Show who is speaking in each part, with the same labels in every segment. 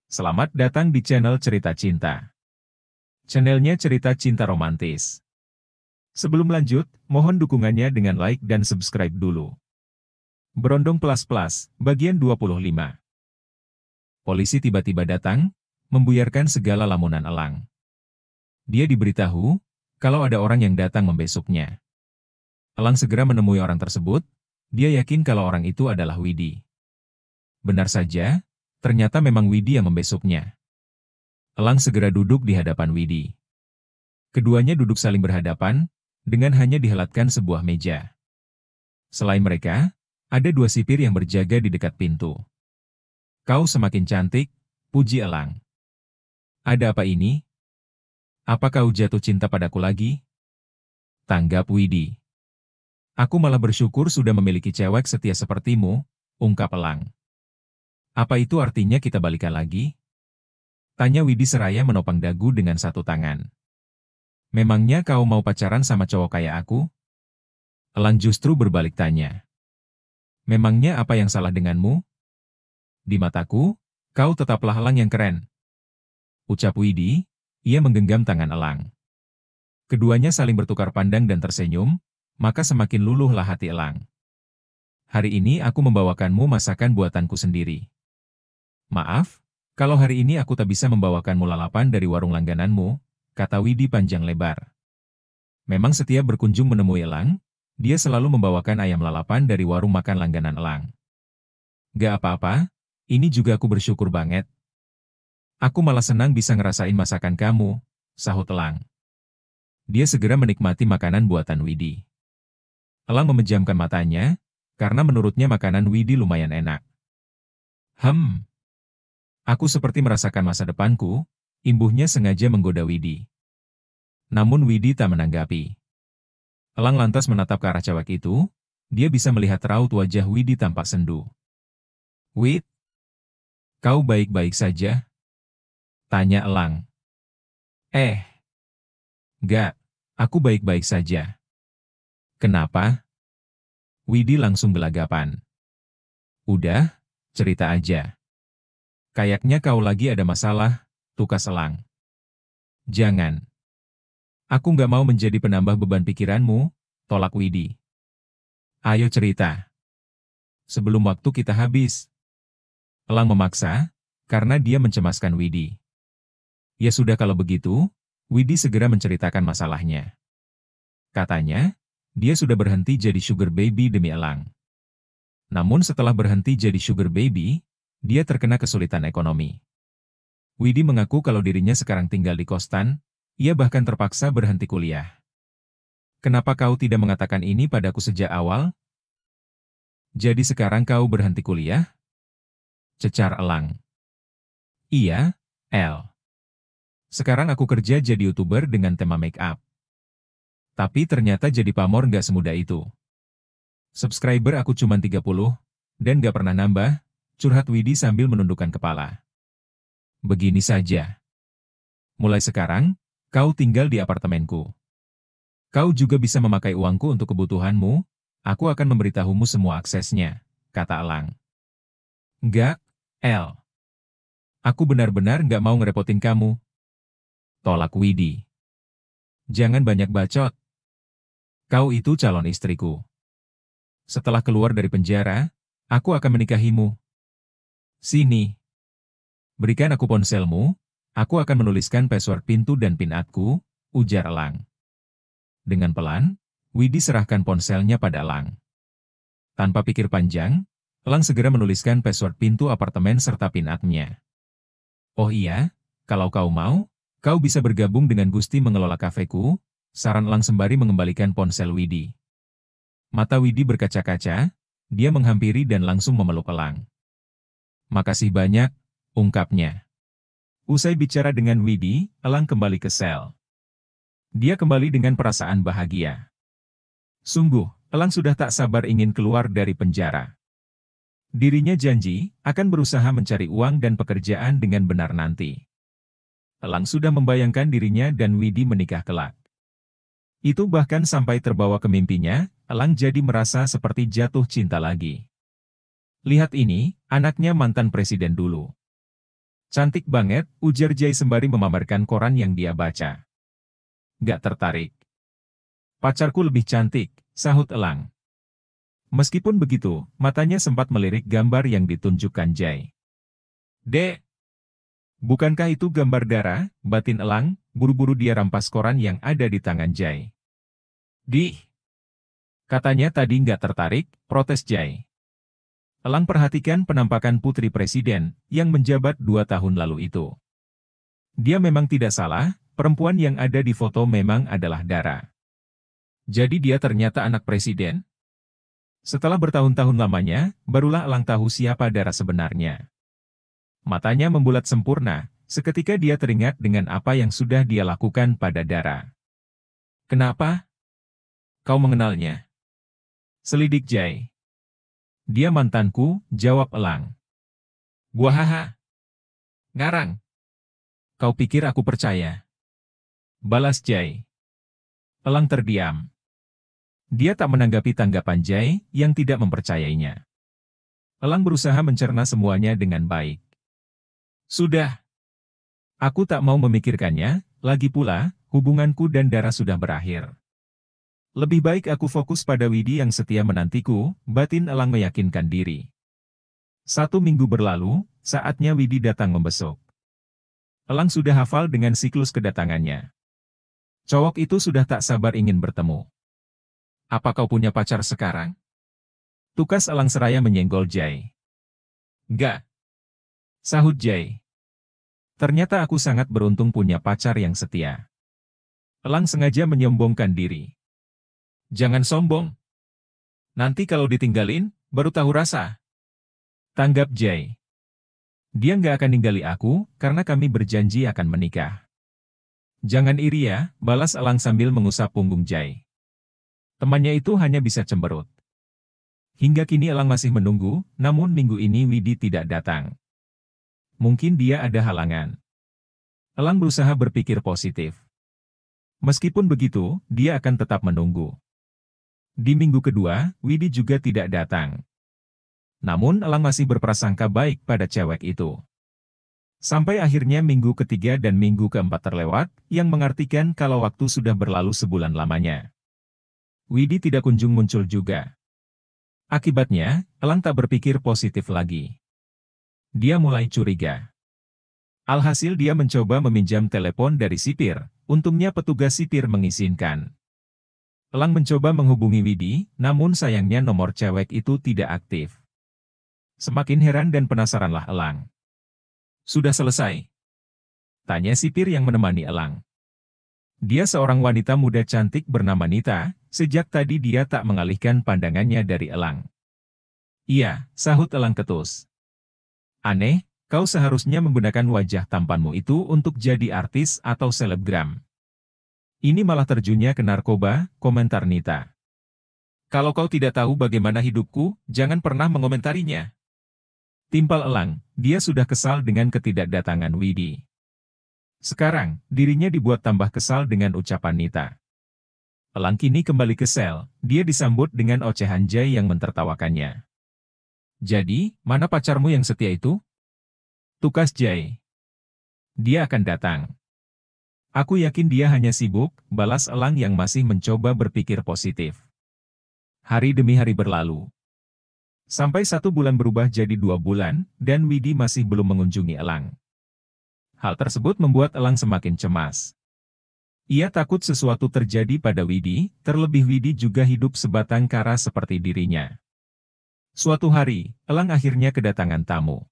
Speaker 1: Selamat datang di channel Cerita Cinta. Channelnya cerita cinta romantis. Sebelum lanjut, mohon dukungannya dengan like dan subscribe dulu. Berondong Plus, bagian 25. Polisi tiba-tiba datang, membuyarkan segala lamunan Elang. Dia diberitahu, kalau ada orang yang datang membesuknya. Elang segera menemui orang tersebut, dia yakin kalau orang itu adalah Widi. Benar saja, ternyata memang Widi yang membesuknya. Elang segera duduk di hadapan Widi. Keduanya duduk saling berhadapan, dengan hanya dihelatkan sebuah meja. Selain mereka, ada dua sipir yang berjaga di dekat pintu. Kau semakin cantik, puji Elang. Ada apa ini? Apa kau jatuh cinta padaku lagi? Tanggap Widi. Aku malah bersyukur sudah memiliki cewek setia sepertimu, ungkap Elang. Apa itu artinya kita balikan lagi? Tanya Widi seraya menopang dagu dengan satu tangan. Memangnya kau mau pacaran sama cowok kayak aku? Elang justru berbalik tanya. Memangnya apa yang salah denganmu? Di mataku, kau tetaplah Elang yang keren. Ucap Widi, ia menggenggam tangan Elang. Keduanya saling bertukar pandang dan tersenyum, maka semakin luluhlah hati Elang. Hari ini aku membawakanmu masakan buatanku sendiri. Maaf, kalau hari ini aku tak bisa membawakanmu lalapan dari warung langgananmu, kata Widi panjang lebar. Memang setiap berkunjung menemui Elang, dia selalu membawakan ayam lalapan dari warung makan langganan Elang. Gak apa-apa, ini juga aku bersyukur banget. Aku malah senang bisa ngerasain masakan kamu, sahut Elang. Dia segera menikmati makanan buatan Widi. Elang memejamkan matanya, karena menurutnya makanan Widi lumayan enak. Aku seperti merasakan masa depanku, imbuhnya sengaja menggoda Widi. Namun Widi tak menanggapi. Elang lantas menatap ke arah cewek itu, dia bisa melihat raut wajah Widi tampak sendu. Wid, kau baik-baik saja? Tanya Elang. Gak, aku baik-baik saja. Kenapa? Widi langsung gelagapan. Udah, cerita aja. Kayaknya kau lagi ada masalah, tukas Elang. Jangan. Aku nggak mau menjadi penambah beban pikiranmu, tolak Widi. Ayo cerita. Sebelum waktu kita habis. Elang memaksa, karena dia mencemaskan Widi. Ya sudah kalau begitu, Widi segera menceritakan masalahnya. Katanya, dia sudah berhenti jadi sugar baby demi Elang. Namun setelah berhenti jadi sugar baby, dia terkena kesulitan ekonomi. Widi mengaku kalau dirinya sekarang tinggal di kosan, ia bahkan terpaksa berhenti kuliah. Kenapa kau tidak mengatakan ini padaku sejak awal? Jadi sekarang kau berhenti kuliah? Cecar Elang. Iya, El. Sekarang aku kerja jadi YouTuber dengan tema make up. Tapi ternyata jadi pamor nggak semudah itu. Subscriber aku cuma 30, dan nggak pernah nambah, curhat Widi sambil menundukkan kepala. Begini saja. Mulai sekarang, kau tinggal di apartemenku. Kau juga bisa memakai uangku untuk kebutuhanmu, aku akan memberitahumu semua aksesnya, kata Elang. Enggak, El. Aku benar-benar nggak mau ngerepotin kamu. Tolak Widi. Jangan banyak bacot. Kau itu calon istriku. Setelah keluar dari penjara, aku akan menikahimu. Sini. Berikan aku ponselmu, aku akan menuliskan password pintu dan PIN-aku, ujar Elang. Dengan pelan, Widi serahkan ponselnya pada Elang. Tanpa pikir panjang, Elang segera menuliskan password pintu apartemen serta PIN-nya. Oh iya, kalau kau mau, kau bisa bergabung dengan Gusti mengelola kafeku, saran Elang sembari mengembalikan ponsel Widi. Mata Widi berkaca-kaca, dia menghampiri dan langsung memeluk Elang. Makasih banyak, ungkapnya. Usai bicara dengan Widi, Elang kembali ke sel. Dia kembali dengan perasaan bahagia. Sungguh, Elang sudah tak sabar ingin keluar dari penjara. Dirinya janji, akan berusaha mencari uang dan pekerjaan dengan benar nanti. Elang sudah membayangkan dirinya dan Widi menikah kelak. Itu bahkan sampai terbawa ke mimpinya, Elang jadi merasa seperti jatuh cinta lagi. Lihat ini, anaknya mantan presiden dulu. Cantik banget, ujar Jai sembari memamerkan koran yang dia baca. Gak tertarik. Pacarku lebih cantik, sahut Elang. Meskipun begitu, matanya sempat melirik gambar yang ditunjukkan Jai. Dek, bukankah itu gambar darah, batin Elang, buru-buru dia rampas koran yang ada di tangan Jai. Katanya tadi nggak tertarik, protes Jai. Elang perhatikan penampakan putri presiden, yang menjabat 2 tahun lalu itu. Dia memang tidak salah, perempuan yang ada di foto memang adalah Dara. Jadi dia ternyata anak presiden? Setelah bertahun-tahun lamanya, barulah Elang tahu siapa Dara sebenarnya. Matanya membulat sempurna, seketika dia teringat dengan apa yang sudah dia lakukan pada Dara. Kenapa? Kau mengenalnya? Selidik Jai. Dia mantanku, jawab Elang. Buahaha. Ngarang. Kau pikir aku percaya? Balas Jai. Elang terdiam. Dia tak menanggapi tanggapan Jai yang tidak mempercayainya. Elang berusaha mencerna semuanya dengan baik. Sudah. Aku tak mau memikirkannya, lagi pula, hubunganku dan Dara sudah berakhir. Lebih baik aku fokus pada Widi yang setia menantiku, batin Elang meyakinkan diri. 1 minggu berlalu, saatnya Widi datang membesuk. Elang sudah hafal dengan siklus kedatangannya. Cowok itu sudah tak sabar ingin bertemu. Apa kau punya pacar sekarang? Tukas Elang seraya menyenggol Jai. Enggak. Sahut Jai. Ternyata aku sangat beruntung punya pacar yang setia. Elang sengaja menyombongkan diri. Jangan sombong. Nanti kalau ditinggalin, baru tahu rasa. Tanggap Jai. Dia nggak akan ninggali aku, karena kami berjanji akan menikah. Jangan iri ya, balas Elang sambil mengusap punggung Jai. Temannya itu hanya bisa cemberut. Hingga kini Elang masih menunggu, namun minggu ini Widi tidak datang. Mungkin dia ada halangan. Elang berusaha berpikir positif. Meskipun begitu, dia akan tetap menunggu. Di minggu kedua, Widi juga tidak datang. Namun Elang masih berprasangka baik pada cewek itu. Sampai akhirnya minggu ketiga dan minggu keempat terlewat, yang mengartikan kalau waktu sudah berlalu sebulan lamanya. Widi tidak kunjung muncul juga. Akibatnya, Elang tak berpikir positif lagi. Dia mulai curiga. Alhasil dia mencoba meminjam telepon dari sipir, untungnya petugas sipir mengizinkan. Elang mencoba menghubungi Widi, namun sayangnya nomor cewek itu tidak aktif. Semakin heran dan penasaranlah Elang. Sudah selesai? Tanya sipir yang menemani Elang. Dia seorang wanita muda cantik bernama Nita, sejak tadi dia tak mengalihkan pandangannya dari Elang. Iya, sahut Elang ketus. Aneh, kau seharusnya menggunakan wajah tampanmu itu untuk jadi artis atau selebgram. Ini malah terjunnya ke narkoba, komentar Nita. Kalau kau tidak tahu bagaimana hidupku, jangan pernah mengomentarinya. Timpal Elang, dia sudah kesal dengan ketidakdatangan Widi. Sekarang, dirinya dibuat tambah kesal dengan ucapan Nita. Elang kini kembali ke sel, dia disambut dengan ocehan Jai yang mentertawakannya. Jadi, mana pacarmu yang setia itu? Tukas Jai. Dia akan datang. Aku yakin dia hanya sibuk, balas Elang yang masih mencoba berpikir positif. Hari demi hari berlalu. Sampai 1 bulan berubah jadi 2 bulan, dan Widi masih belum mengunjungi Elang. Hal tersebut membuat Elang semakin cemas. Ia takut sesuatu terjadi pada Widi, terlebih Widi juga hidup sebatang kara seperti dirinya. Suatu hari, Elang akhirnya kedatangan tamu.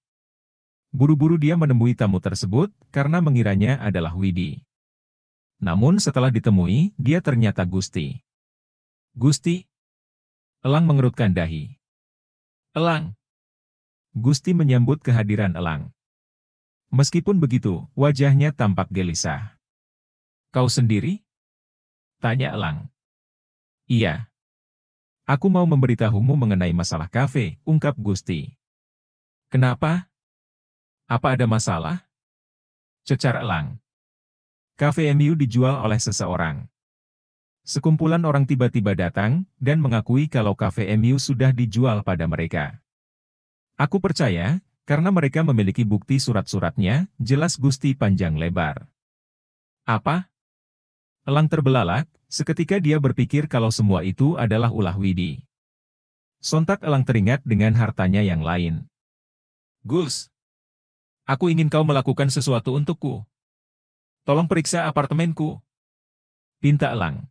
Speaker 1: Buru-buru dia menemui tamu tersebut, karena mengiranya adalah Widi. Namun setelah ditemui, dia ternyata Gusti. Gusti? Elang mengerutkan dahi. Elang. Gusti menyambut kehadiran Elang. Meskipun begitu, wajahnya tampak gelisah. Kau sendiri? Tanya Elang. Iya. Aku mau memberitahumu mengenai masalah kafe, ungkap Gusti. Kenapa? Apa ada masalah? Cecar Elang. Kafe MU dijual oleh seseorang. Sekumpulan orang tiba-tiba datang, dan mengakui kalau kafe MU sudah dijual pada mereka. Aku percaya, Karena mereka memiliki bukti surat-suratnya, jelas Gusti panjang lebar. Apa? Elang terbelalak, seketika dia berpikir kalau semua itu adalah ulah Widi. Sontak Elang teringat dengan hartanya yang lain. Gus, aku ingin kau melakukan sesuatu untukku. Tolong periksa apartemenku. Pinta Elang.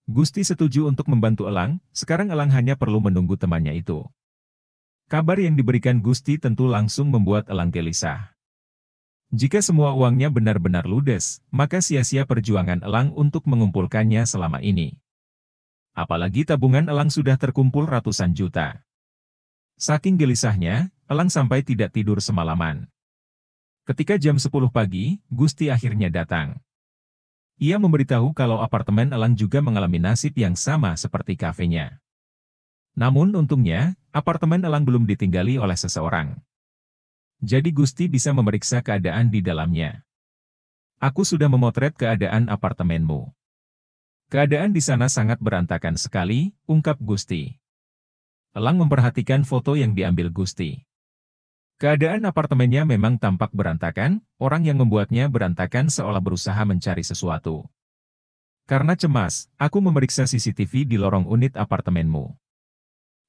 Speaker 1: Gusti setuju untuk membantu Elang, sekarang Elang hanya perlu menunggu temannya itu. Kabar yang diberikan Gusti tentu langsung membuat Elang gelisah. Jika semua uangnya benar-benar ludes, maka sia-sia perjuangan Elang untuk mengumpulkannya selama ini. Apalagi tabungan Elang sudah terkumpul ratusan juta. Saking gelisahnya, Elang sampai tidak tidur semalaman. Ketika jam 10 pagi, Gusti akhirnya datang. Ia memberitahu kalau apartemen Elang juga mengalami nasib yang sama seperti kafenya. Namun untungnya, apartemen Elang belum ditinggali oleh seseorang. Jadi Gusti bisa memeriksa keadaan di dalamnya. Aku sudah memotret keadaan apartemenmu. Keadaan di sana sangat berantakan sekali, ungkap Gusti. Elang memperhatikan foto yang diambil Gusti. Keadaan apartemennya memang tampak berantakan, orang yang membuatnya berantakan seolah berusaha mencari sesuatu. Karena cemas, aku memeriksa CCTV di lorong unit apartemenmu.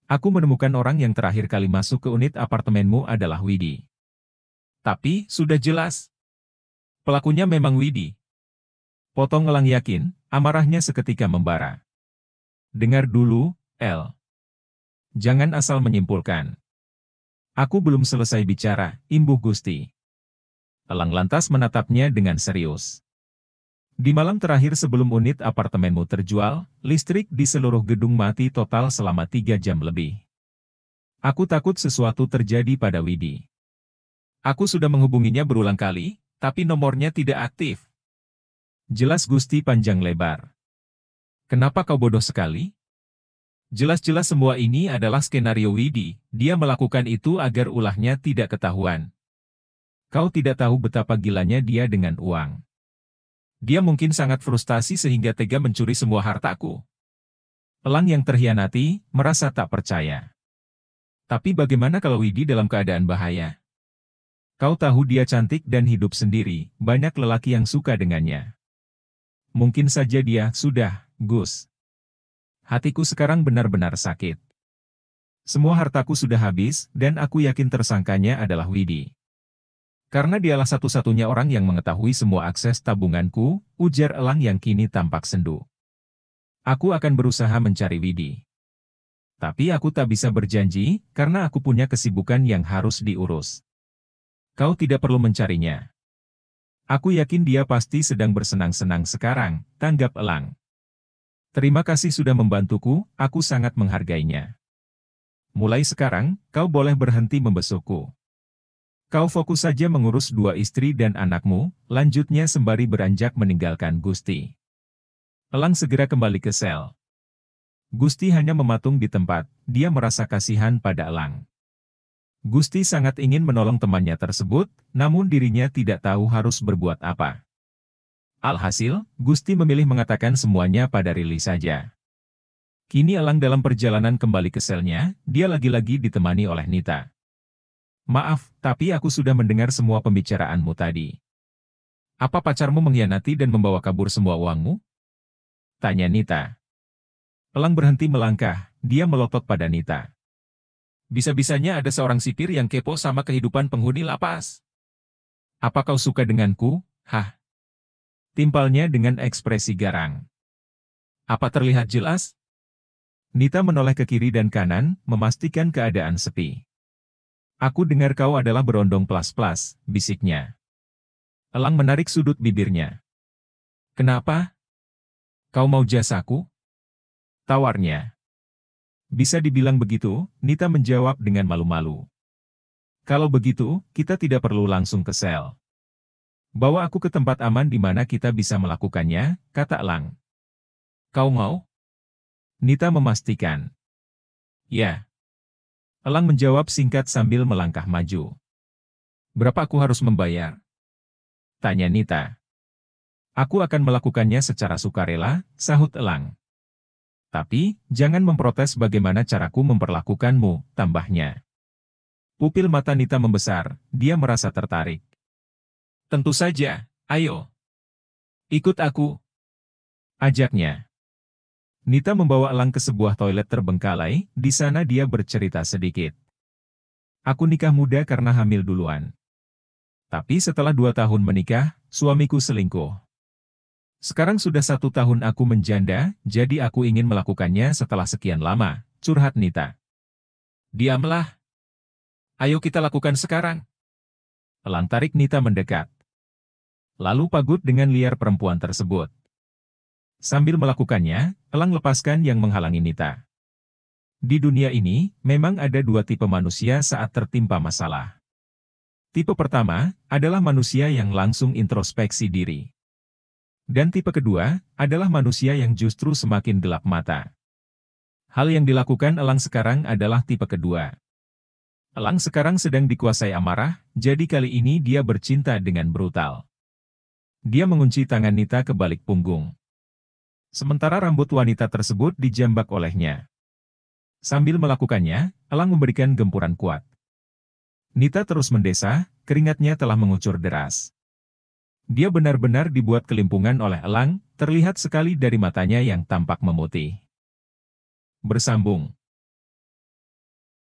Speaker 1: Aku menemukan orang yang terakhir kali masuk ke unit apartemenmu adalah Widi. Tapi, sudah jelas. Pelakunya memang Widi. Potong Elang yakin, amarahnya seketika membara. Dengar dulu, El. Jangan asal menyimpulkan. Aku belum selesai bicara, imbuh Gusti. Elang lantas menatapnya dengan serius. Di malam terakhir sebelum unit apartemenmu terjual, listrik di seluruh gedung mati total selama 3 jam lebih. Aku takut sesuatu terjadi pada Widi. Aku sudah menghubunginya berulang kali, tapi nomornya tidak aktif. Jelas Gusti panjang lebar. Kenapa kau bodoh sekali? Jelas-jelas semua ini adalah skenario Widi, dia melakukan itu agar ulahnya tidak ketahuan. Kau tidak tahu betapa gilanya dia dengan uang. Dia mungkin sangat frustasi sehingga tega mencuri semua hartaku. Elang yang terhianati, merasa tak percaya. Tapi bagaimana kalau Widi dalam keadaan bahaya? Kau tahu dia cantik dan hidup sendiri, banyak lelaki yang suka dengannya. Mungkin saja dia sudah, Gus. Hatiku sekarang benar-benar sakit. Semua hartaku sudah habis, dan aku yakin tersangkanya adalah Widi. Karena dialah satu-satunya orang yang mengetahui semua akses tabunganku, ujar Elang yang kini tampak sendu. Aku akan berusaha mencari Widi. Tapi aku tak bisa berjanji, karena aku punya kesibukan yang harus diurus. Kau tidak perlu mencarinya. Aku yakin dia pasti sedang bersenang-senang sekarang, tanggap Elang. Terima kasih sudah membantuku, aku sangat menghargainya. Mulai sekarang, kau boleh berhenti membesukku. Kau fokus saja mengurus 2 istri dan anakmu, lanjutnya sembari beranjak meninggalkan Gusti. Elang segera kembali ke sel. Gusti hanya mematung di tempat, dia merasa kasihan pada Elang. Gusti sangat ingin menolong temannya tersebut, namun dirinya tidak tahu harus berbuat apa. Alhasil, Gusti memilih mengatakan semuanya pada Rili saja. Kini Elang dalam perjalanan kembali ke selnya, dia lagi-lagi ditemani oleh Nita. Maaf, tapi aku sudah mendengar semua pembicaraanmu tadi. Apa pacarmu mengkhianati dan membawa kabur semua uangmu? Tanya Nita. Elang berhenti melangkah, dia melotot pada Nita. Bisa-bisanya ada seorang sipir yang kepo sama kehidupan penghuni lapas. Apa kau suka denganku? Hah? Timpalnya dengan ekspresi garang. Apa terlihat jelas? Nita menoleh ke kiri dan kanan, memastikan keadaan sepi. Aku dengar kau adalah berondong plas-plas, bisiknya. Elang menarik sudut bibirnya. Kenapa? Kau mau jasaku? Tawarnya. Bisa dibilang begitu, Nita menjawab dengan malu-malu. Kalau begitu, kita tidak perlu langsung ke sel. Bawa aku ke tempat aman di mana kita bisa melakukannya, kata Elang. Kau mau? Nita memastikan. Ya. Elang menjawab singkat sambil melangkah maju. Berapa aku harus membayar? Tanya Nita. Aku akan melakukannya secara sukarela, sahut Elang. Tapi, jangan memprotes bagaimana caraku memperlakukanmu, tambahnya. Pupil mata Nita membesar, dia merasa tertarik. Tentu saja, ayo. Ikut aku. Ajaknya. Nita membawa Elang ke sebuah toilet terbengkalai, di sana dia bercerita sedikit. Aku nikah muda karena hamil duluan. Tapi setelah 2 tahun menikah, suamiku selingkuh. Sekarang sudah 1 tahun aku menjanda, jadi aku ingin melakukannya setelah sekian lama, curhat Nita. Diamlah. Ayo kita lakukan sekarang. Elang tarik Nita mendekat. Lalu pagut dengan liar perempuan tersebut. Sambil melakukannya, Elang lepaskan yang menghalangi Nita. Di dunia ini, memang ada 2 tipe manusia saat tertimpa masalah. Tipe pertama, adalah manusia yang langsung introspeksi diri. Dan tipe kedua, adalah manusia yang justru semakin gelap mata. Hal yang dilakukan Elang sekarang adalah tipe kedua. Elang sekarang sedang dikuasai amarah, jadi kali ini dia bercinta dengan brutal. Dia mengunci tangan Nita ke balik punggung. Sementara rambut wanita tersebut dijambak olehnya. Sambil melakukannya, Elang memberikan gempuran kuat. Nita terus mendesah, keringatnya telah mengucur deras. Dia benar-benar dibuat kelimpungan oleh Elang, terlihat sekali dari matanya yang tampak memutih. Bersambung.